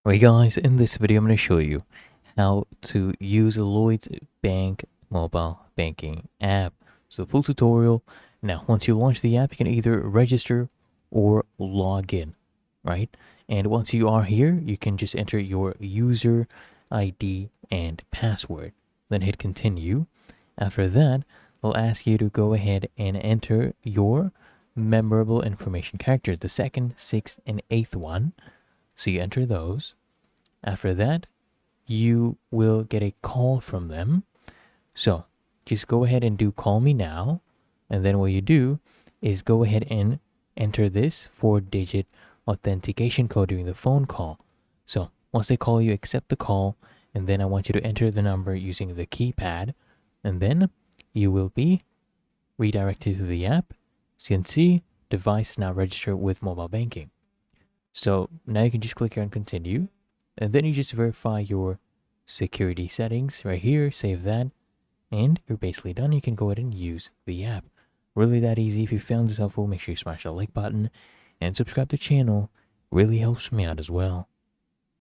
Alright guys, in this video I'm going to show you how to use a Lloyds Bank mobile banking app. So full tutorial. Now once you launch the app, you can either register or log in, right? And once you are here, you can just enter your user ID and password. Then hit continue. After that, it'll ask you to go ahead and enter your memorable information characters, the second, sixth, and eighth one. So you enter those. After that, you will get a call from them. So just go ahead and do call me now. And then what you do is go ahead and enter this 4-digit authentication code during the phone call. So once they call you, accept the call. And then I want you to enter the number using the keypad. And then you will be redirected to the app. So you can see device now registered with mobile banking. So now you can just click here on continue, and then you just verify your security settings right here, save that, and you're basically done. You can go ahead and use the app. Really that easy. If you found this helpful, make sure you smash that like button and subscribe to the channel. Really helps me out as well.